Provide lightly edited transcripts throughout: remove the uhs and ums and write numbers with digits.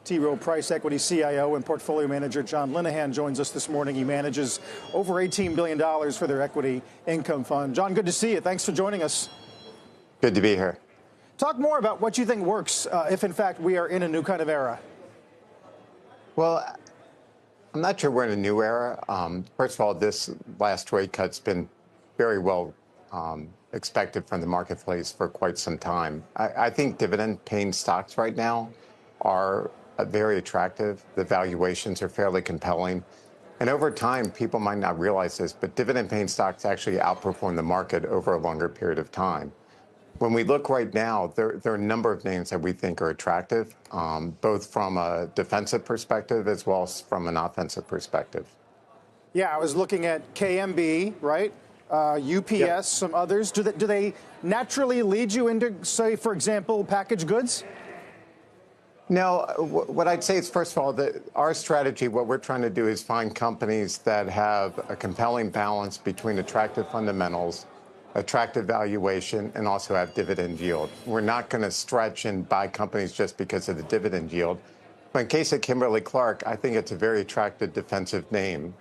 Rowe Price Equity CIO and portfolio manager John Linehan joins us this morning. He manages over $18 billion for their equity income fund. John, good to see you. Thanks for joining us. Good to be here. Talk more about what you think works if, in fact, we are in a new kind of era. Well, I'm not sure we're in a new era. First of all, this last rate cut's been very well expected from the marketplace for quite some time. I think dividend-paying stocks right now are very attractive. The valuations are fairly compelling. And over time, people might not realize this, but dividend-paying stocks actually outperform the market over a longer period of time. When we look right now, there are a number of names that we think are attractive, both from a defensive perspective as well as from an offensive perspective. Yeah, I was looking at KMB, right? UPS, yep. Some others. Do they naturally lead you into, say, for example, packaged goods? No, what I'd say is, first of all, that our strategy, what we're trying to do is find companies that have a compelling balance between attractive fundamentals, attractive valuation, and also have dividend yield. We're not going to stretch and buy companies just because of the dividend yield. But in case of Kimberly-Clark, I think it's a very attractive defensive name.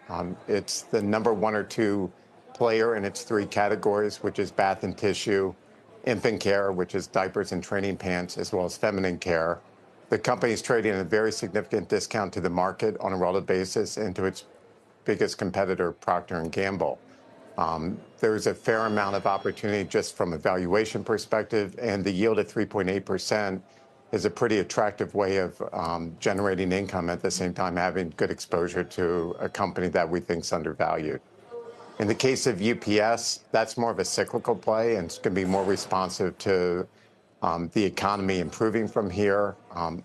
It's the number 1 or 2 player in its 3 categories, which is bath and tissue, infant care, which is diapers and training pants, as well as feminine care. The company is trading at a very significant discount to the market on a relative basis and to its biggest competitor, Procter & Gamble. There's a fair amount of opportunity just from a valuation perspective, and the yield at 3.8% is a pretty attractive way of generating income at the same time having good exposure to a company that we think is undervalued. In the case of UPS, that's more of a cyclical play, and it's going to be more responsive to the economy improving from here.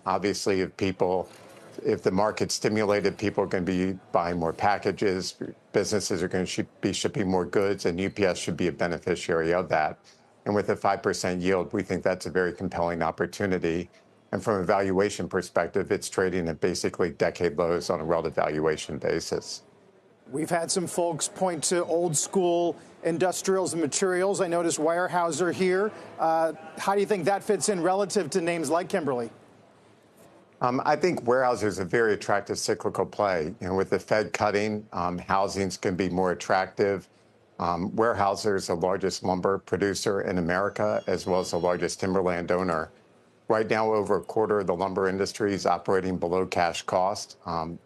Obviously, if the market's stimulated, people are going to be buying more packages, businesses are going to be shipping more goods, and UPS should be a beneficiary of that. And with a 5% yield, we think that's a very compelling opportunity. And from a valuation perspective, it's trading at basically decade lows on a relative valuation basis. We've had some folks point to old school industrials and materials. I noticed Weyerhaeuser here. How do you think that fits in relative to names like Kimberly? I think Weyerhaeuser is a very attractive cyclical play. You know, with the Fed cutting, housing's going to be more attractive. Weyerhaeuser is the largest lumber producer in America, as well as the largest timberland owner. Right now, over a quarter of the lumber industry is operating below cash cost.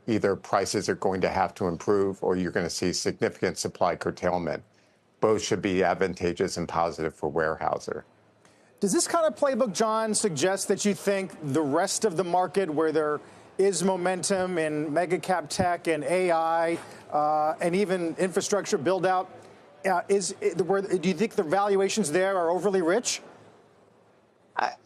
Either prices are going to have to improve or you're going to see significant supply curtailment. Both should be advantageous and positive for Weyerhaeuser. Does this kind of playbook, John, suggest that you think the rest of the market where there is momentum in mega cap tech and AI and even infrastructure build out, do you think the valuations there are overly rich?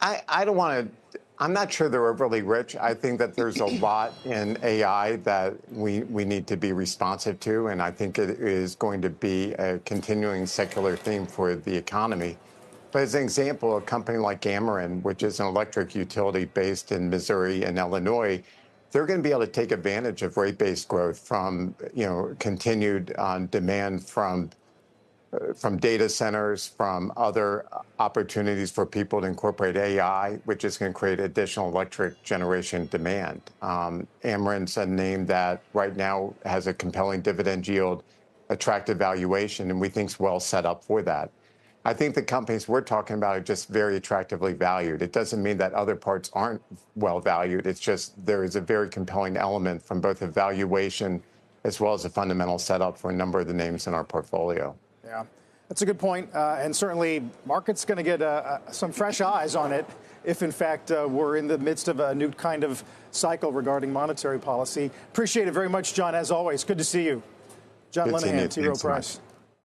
I don't want to. I'm not sure they're overly rich. I think that there's a lot in AI that we need to be responsive to, and I think it is going to be a continuing secular theme for the economy. But as an example, a company like Ameren, which is an electric utility based in Missouri and Illinois, they're going to be able to take advantage of rate-based growth from, continued demand from data centers, from other opportunities for people to incorporate AI, which is going to create additional electric generation demand. Ameren's a name that right now has a compelling dividend yield, attractive valuation, and we think is well set up for that. I think the companies we're talking about are just very attractively valued. It doesn't mean that other parts aren't well valued. It's just there is a very compelling element from both a valuation as well as a fundamental setup for a number of the names in our portfolio. Yeah, that's a good point. And certainly market's going to get some fresh eyes on it if, in fact, we're in the midst of a new kind of cycle regarding monetary policy. Appreciate it very much, John, as always. Good to see you. John Linehan, T. Rowe Price.